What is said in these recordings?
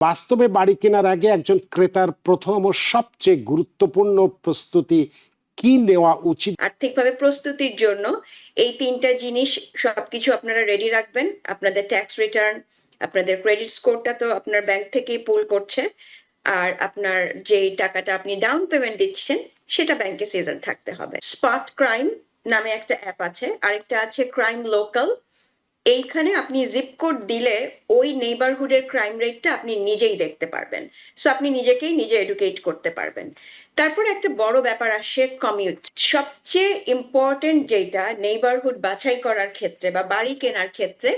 বাস্তবে বাড়ি কেনার আগে একজন ক্রেতার প্রথম ও সবচেয়ে গুরুত্বপূর্ণ প্রস্তুতি কি নেওয়া উচিত? আর্থিকভাবে প্রস্তুতির জন্য এই ৩টা জিনিস সবকিছু আপনারা রেডি রাখবেন। আপনাদের ট্যাক্স রিটার্ন, আপনাদের ক্রেডিট স্কোরটা তো আপনার ব্যাংক থেকেই পুল করছে। আর আপনার যেই টাকাটা আপনি ডাউন পেমেন্ট দিচ্ছেন সেটা ব্যাংকে সিজন থাকতে হবে। স্পট ক্রাইম নামে একটা অ্যাপ আছে, আরেকটা আছে ক্রাইম লোকাল। এইখানে আপনি জিপ কোড দিলে ওই নেইবারহুডের ক্রাইম রেটটা আপনি নিজেই দেখতে পারবেন। সো আপনি নিজেকেই নিজে এডুকেট করতে পারবেন। তারপর একটা বড় ব্যাপার আসে কমিউট। সবচেয়ে ইম্পর্টেন্ট যেটা নেইবারহুড বাছাই করার ক্ষেত্রে বা বাড়ি কেনার ক্ষেত্রে,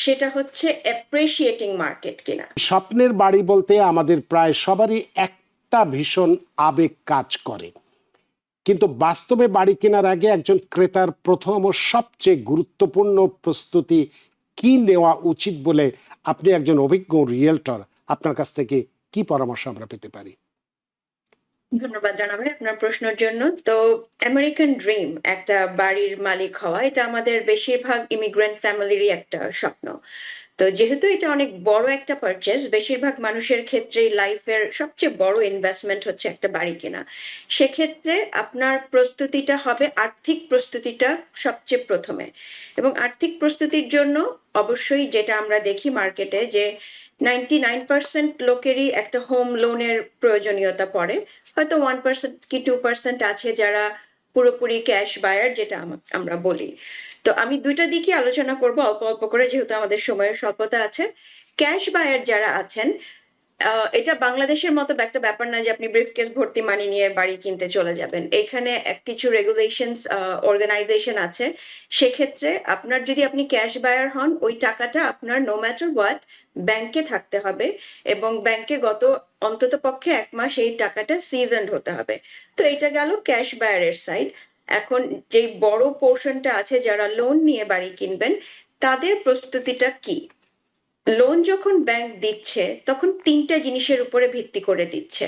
সেটা হচ্ছে অ্যাপ্রিসিয়েটিং মার্কেট কিনা। স্বপ্নের বাড়ি বলতে আমাদের প্রায় সবারই একটা ভীষণ আবেগ কাজ করে, কিন্তু বাস্তবে বাড়ি কেনার আগে একজন ক্রেতার প্রথম ও সবচেয়ে গুরুত্বপূর্ণ প্রস্তুতি কি নেওয়া উচিত বলে আপনি একজন অভিজ্ঞ রিয়েলটর, আপনার কাছ থেকে কি পরামর্শ আমরা পেতে পারি? ধন্যবাদ জানাবে আপনার প্রশ্নের জন্য। তো আমেরিকান ড্রিম, একটা বাড়ির মালিক হওয়া, এটা আমাদের বেশিরভাগ ইমিগ্রেন্ট ফ্যামিলিরই একটা স্বপ্ন। তো যেহেতু এটা অনেক বড় একটা পারচেজ, বেশিরভাগ মানুষের ক্ষেত্রেই লাইফের সবচেয়ে বড় ইনভেস্টমেন্ট হচ্ছে একটা বাড়ি কেনা। সেক্ষেত্রে আপনার প্রস্তুতিটা হবে, আর্থিক প্রস্তুতিটা সবচেয়ে প্রথমে। এবং আর্থিক প্রস্তুতির জন্য অবশ্যই যেটা আমরা দেখি মার্কেটে, যে 99% লোকেরই একটা হোম লোনের প্রয়োজনীয়তা পড়ে। হয়তো 1% কি 2% আছে যারা পুরোপুরি ক্যাশ বায়ার, যেটা আমরা বলি। তো আমি ২টা দিকই আলোচনা করব অল্প অল্প করে, যেহেতু আমাদের সময়ের স্বল্পতা আছে। ক্যাশ বায়ার যারা আছেন, এটা বাংলাদেশের মতো একটা ব্যাপার না যে আপনি ব্রিফকেস ভর্তি মানি নিয়ে বাড়ি কিনতে চলে যাবেন। এখানে কিছু রেগুলেশনস, অর্গানাইজেশন আছে। সেক্ষেত্রে আপনার যদি আপনি ক্যাশ বায়ার হন, ওই টাকাটা আপনার নো ম্যাটার হোয়াট ব্যাংকে থাকতে হবে, এবং ব্যাংকে গত অন্তত পক্ষে ১ মাস এই টাকাটা সিজনড হতে হবে। তো এটা গেল ক্যাশ বায়ারের সাইড। এখন যেই বড় পোর্শনটা আছে যারা লোন নিয়ে বাড়ি কিনবেন, তাদের প্রস্তুতিটা কি? লোন যখন ব্যাংক দিচ্ছে তখন ৩টা জিনিসের উপরে ভিত্তি করে দিচ্ছে।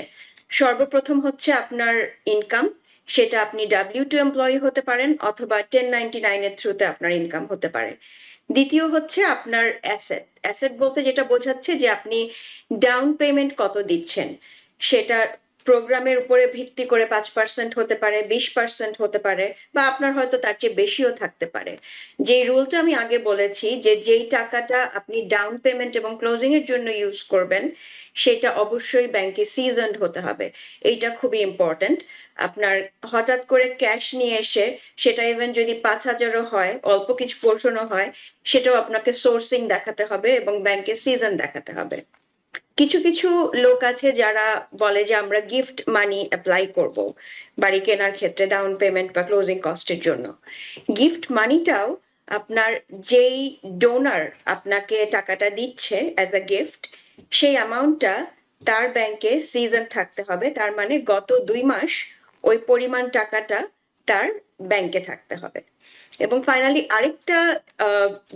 সর্বপ্রথম হচ্ছে আপনার ইনকাম। সেটা আপনি W2 এমপ্লয়ি হতে পারেন অথবা 1099 এর থ্রুতে আপনার ইনকাম হতে পারে। দ্বিতীয় হচ্ছে আপনার অ্যাসেট। অ্যাসেট বলতে যেটা বোঝাচ্ছে যে আপনি ডাউন পেমেন্ট কত দিচ্ছেন। সেটা প্রোগ্রামের উপরে ভিত্তি করে 5% হতে পারে, 20% হতে পারে, বা আপনার হয়তো তার চেয়ে বেশিও থাকতে পারে। যেই রুলটা আমি আগে বলেছি, যে যেই টাকাটা আপনি ডাউন পেমেন্ট এবং ক্লোজিং এর জন্য ইউজ করবেন, সেটা অবশ্যই ব্যাংকে সিজনড হতে হবে। এইটা খুবই ইম্পর্টেন্ট। আপনার হঠাৎ করে ক্যাশ নিয়ে এসে, সেটা ইভেন যদি ৫,০০০ও হয়, অল্প কিছু পোর্শনও হয়, সেটাও আপনাকে সোর্সিং দেখাতে হবে এবং ব্যাংকে সিজন দেখাতে হবে। কিছু কিছু লোক আছে যারা বলে যে আমরা গিফট মানি অ্যাপ্লাই করব বাড়ি কেনার ক্ষেত্রে ডাউন পেমেন্ট বা ক্লোজিং কস্টের জন্য। গিফট মানিটাও আপনার যেই ডোনার আপনাকে টাকাটা দিচ্ছে অ্যাজ আ গিফট, সেই অ্যামাউন্টটা তার ব্যাংকে সিজন থাকতে হবে। তার মানে গত ২ মাস ওই পরিমাণ টাকাটা তার ব্যাংকে থাকতে হবে। এবং ফাইনালি আরেকটা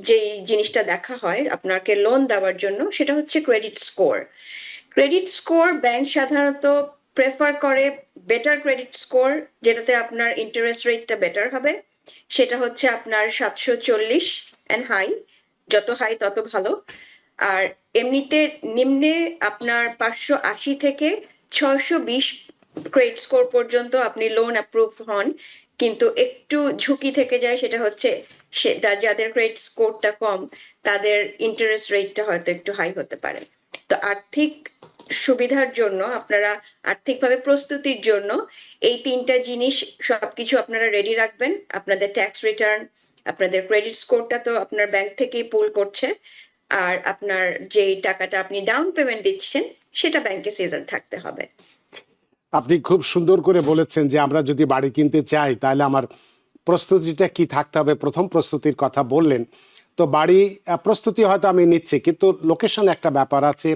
যেই জিনিসটা দেখা হয় আপনাকে লোন দেওয়ার জন্য, সেটা হচ্ছে credit score. Credit score bank সাধারণত প্রেফার করে বেটার ক্রেডিট স্কোর, যেটাতে আপনার ইন্টারেস্ট রেটটা বেটার হবে। সেটা হচ্ছে আপনার ৭৪০ এন্ড হাই, যত হাই তত ভালো। আর এমনিতে নিম্নে আপনার ৫৮০ থেকে ৬২০ ক্রেডিট স্কোর পর্যন্ত আপনি লোন অ্যাপ্রুভ হন। কিন্তু একটু ঝুঁকি থেকে যায়, সেটা হচ্ছে যাদের ক্রেডিট স্কোরটা কম, তাদের ইন্টারেস্ট রেটটা হয়তো একটু হাই হতে পারে। তো আর্থিক সুবিধার জন্য, আপনারা আর্থিকভাবে প্রস্তুতির জন্য এই ৩টা জিনিস সবকিছু আপনারা রেডি রাখবেন। আপনাদের ট্যাক্স রিটার্ন, আপনাদের ক্রেডিট স্কোরটা তো আপনার ব্যাংক থেকেই পুল করছে, আর আপনার যেই টাকাটা আপনি ডাউন পেমেন্ট দিচ্ছেন সেটা ব্যাংকে সিজন থাকতে হবে। আপনি খুব সুন্দর করে বলেছেন যে আমরা যদি বাড়ি কিনতে চাই তাহলে আমার প্রস্তুতিটা কি থাকতে হবে। প্রথম প্রস্তুতির কথা বললেন, তো বাড়ি প্রস্তুতি হয়তো আমি নিচ্ছি, কিন্তু লোকেশন একটা ব্যাপার আছে,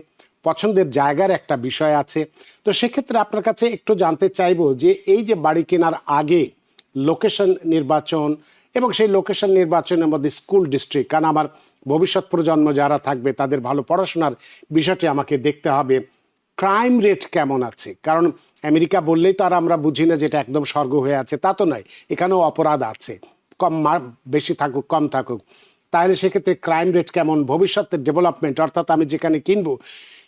পছন্দের জায়গার একটা বিষয় আছে। তো সেক্ষেত্রে আপনার কাছে একটু জানতে চাইবো যে এই যে বাড়ি কেনার আগে লোকেশন নির্বাচন, এবং সেই লোকেশন নির্বাচনের মধ্যে স্কুল ডিস্ট্রিক্ট, কারণ আমার ভবিষ্যৎ প্রজন্ম যারা থাকবে তাদের ভালো পড়াশোনার বিষয়টি আমাকে দেখতে হবে। ক্রাইম রেট কেমন আছে, কারণ আমেরিকা বললেই তো আর আমরা বুঝি না যেটা একদম স্বর্গ হয়ে আছে, তা তো নয়, এখানেও অপরাধ আছে, কম বেশি থাকুক কম থাকুক। তাহলে সেক্ষেত্রে ক্রাইম রেট কেমন, ভবিষ্যতের ডেভেলপমেন্ট, অর্থাৎ আমি যেখানে কিনবো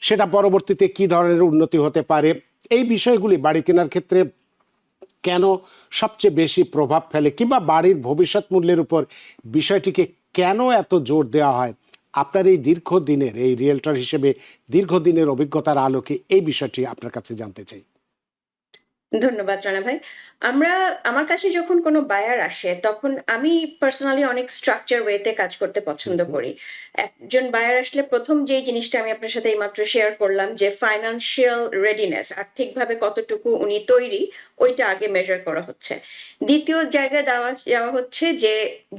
সেটা পরবর্তীতে কি ধরনের উন্নতি হতে পারে, এই বিষয়গুলি বাড়ি কেনার ক্ষেত্রে কেন সবচেয়ে বেশি প্রভাব ফেলে, কিংবা বাড়ির ভবিষ্যৎ মূল্যের উপর বিষয়টিকে কেন এত জোর দেওয়া হয়, আপনার এই দীর্ঘদিনের, এই রিয়েলটর হিসেবে দীর্ঘদিনের অভিজ্ঞতার আলোকে এই বিষয়টি আপনার কাছে জানতে চাই। ধন্যবাদ রানা ভাই। আমার কাছে যখন কোনো বায়ার আসে তখন আমি পার্সোনালি অনেক স্ট্রাকচার ওয়েতে কাজ করতে পছন্দ করি। একজন বায়ার আসলে ১ম যেই জিনিসটা আমি আপনার সাথে এইমাত্র শেয়ার করলাম যে ফাইন্যান্সিয়াল রেডিনেস, আর্থিকভাবে কতটুকু উনি তৈরি, ওইটা আগে মেজার করা হচ্ছে। ২য় জায়গায় যাওয়া হচ্ছে যে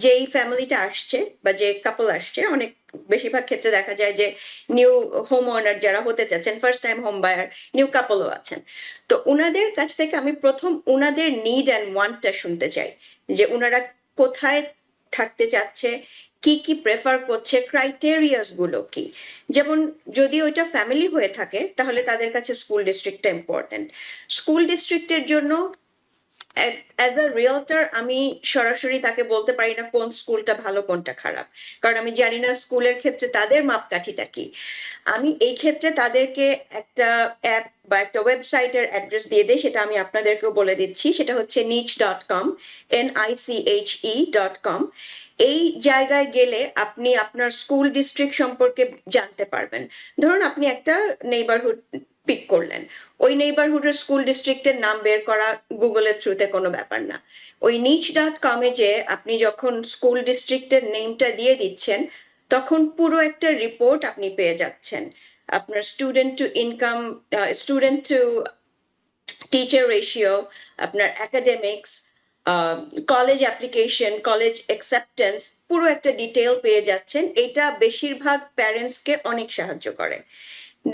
যেই ফ্যামিলিটা আসছে বা যে কাপল আসছে, অনেক বেশিরভাগ ক্ষেত্রে দেখা যায় যে নিউ হোম ওনার যারা হতে চাচ্ছেন, first time home buyer, new কাপলও আছেন। তো উনাদের কাছ থেকে আমি ১ম উনাদের নিড অ্যান্ড ওয়ান্টটা শুনতে চাই। যে উনারা কোথায় থাকতে চাচ্ছে, কি প্রেফার করছে, ক্রাইটেরিয়াস গুলো কি? যেমন যদি ওইটা ফ্যামিলি হয়ে থাকে তাহলে তাদের কাছে স্কুল ডিস্ট্রিক্টটা ইম্পোর্টেন্ট। স্কুল ডিস্ট্রিক্টের জন্য অ্যাজ আ রিয়েলটর আমি সরাসরি তাকে বলতে পারি না কোন স্কুলটা ভালো কোনটা খারাপ। কারণ আমি জানি না স্কুলের ক্ষেত্রে তাদের মাপকাঠিটা কি। আমি এই ক্ষেত্রে তাদেরকে একটা অ্যাপ বা একটা ওয়েবসাইটের অ্যাড্রেস দিয়ে দেই, সেটা আমি আপনাদেরকেও বলে দিচ্ছি। সেটা হচ্ছে niche.com, niche.com। এই জায়গায় গেলে আপনি আপনার স্কুল ডিস্ট্রিক্ট সম্পর্কে জানতে পারবেন। ধরুন আপনি একটা নেইবারহুড পিক করলেন। ওই নেইবারহুডের স্কুল ডিস্ট্রিক্টের নাম বের করা গুগলের থ্রুতে কোনো ব্যাপার না। ওই niche.com এ যেয়ে আপনি যখন স্কুল ডিস্ট্রিক্টের নেমটা দিয়ে দিচ্ছেন, তখন পুরো একটা রিপোর্ট আপনি পেয়ে যাচ্ছেন। আপনার student to income, student to teacher ratio, আপনার academics, college application, college acceptance, পুরো একটা ডিটেইল পেয়ে যাচ্ছেন। এটা বেশিরভাগ প্যারেন্টসকে অনেক সাহায্য করে।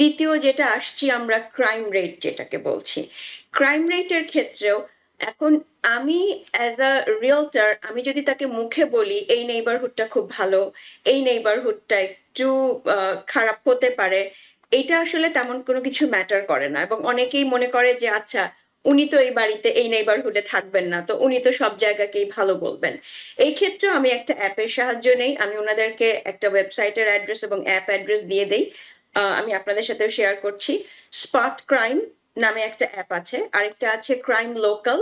২য় যেটা আসছি আমরা ক্রাইম রেট যেটাকে বলছি। ক্রাইম রেটের ক্ষেত্রেও এখন আমি অ্যাজ আ রিয়েলটর আমি যদি তাকে মুখে বলি এই নেইবারহুডটা খুব ভালো, এই নেইবারহুডটা একটু খারাপ হতে পারে, এটা আসলে তেমন কোনো কিছু ম্যাটার করে না। এবং অনেকেই মনে করে যে আচ্ছা উনি তো এই বাড়িতে এই নেইবারহুডে থাকবেন না, তো উনি তো সব জায়গাকেই ভালো বলবেন। এই ক্ষেত্রেও আমি একটা অ্যাপের সাহায্য নেই। আমি উনাদেরকে একটা ওয়েবসাইটের অ্যাড্রেস এবং অ্যাপ অ্যাড্রেস দিয়ে দেই। আমি আপনাদের সাথেও শেয়ার করছি। স্পট ক্রাইম নামে একটা অ্যাপ আছে, আরেকটা আছে ক্রাইম লোকাল।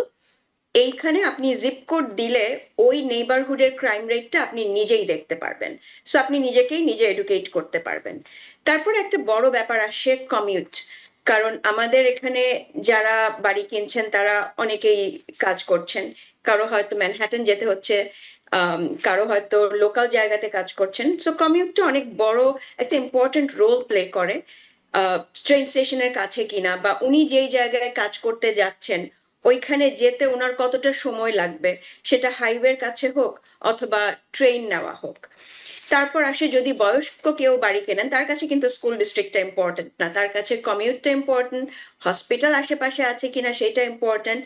এইখানে আপনি জিপ কোড দিলে ওই নেইবারহুডের ক্রাইম রেটটা আপনি নিজেই দেখতে পারবেন। সো আপনি নিজেকেই নিজে এডুকেট করতে পারবেন। তারপর একটা বড় ব্যাপার আসে কমিউট। কারণ আমাদের এখানে যারা বাড়ি কিনছেন তারা অনেকেই কাজ করছেন। কারো হয়তো ম্যানহাটন যেতে হচ্ছে, কারো হয়তো লোকাল জায়গাতে কাজ করছেন। সো কমিউটটা অনেক বড় একটা ইম্পর্টেন্ট রোল প্লে করে। ট্রেন স্টেশনের কাছে কিনা বা উনি যেই জায়গায় কাজ করতে যাচ্ছেন ওইখানে যেতে উনার কতটা সময় লাগবে, সেটা হাইওয়ের কাছে হোক অথবা ট্রেন নেওয়া হোক। তারপর আসে যদি বয়স্ক কেউ বাড়ি কেনেন, তার কাছে কিন্তু স্কুল ডিস্ট্রিক্টটা ইম্পর্টেন্ট না, তার কাছে কমিউটটা ইম্পর্টেন্ট, হসপিটাল আশেপাশে আছে কিনা সেটা ইম্পর্টেন্ট।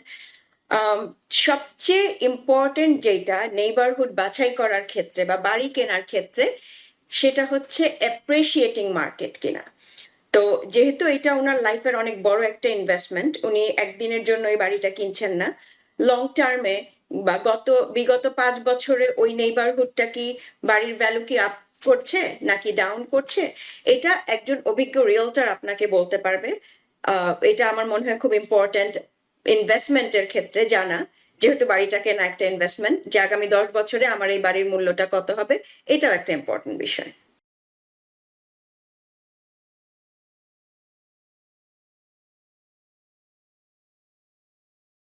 সবচেয়ে ইম্পর্টেন্ট যেটা নেইবারহুড বাছাই করার ক্ষেত্রে বা বাড়ি কেনার ক্ষেত্রে, সেটা হচ্ছে অ্যাপ্রিসিয়েটিং মার্কেট কিনা। তো যেহেতু এটা উনার লাইফের অনেক বড় একটা ইনভেস্টমেন্ট, উনি একদিনের জন্য এই বাড়িটা কিনছেন না, লং টার্মে বা বিগত ৫ বছরে ওই নেইবারহুডটা কি বাড়ির ভ্যালু কি আপ করছে নাকি ডাউন করছে, এটা একজন অভিজ্ঞ রিয়েলটর আপনাকে বলতে পারবে। এটা আমার মনে হয় খুব ইম্পর্টেন্ট ইনভেস্টমেন্টের ক্ষেত্রে জানা, যেহেতু বাড়িটা কেনা একটা ইনভেস্টমেন্ট, যে আগামী ১০ বছরে আমার এই বাড়ির মূল্যটা কত হবে, এটাও একটা ইম্পর্টেন্ট বিষয়।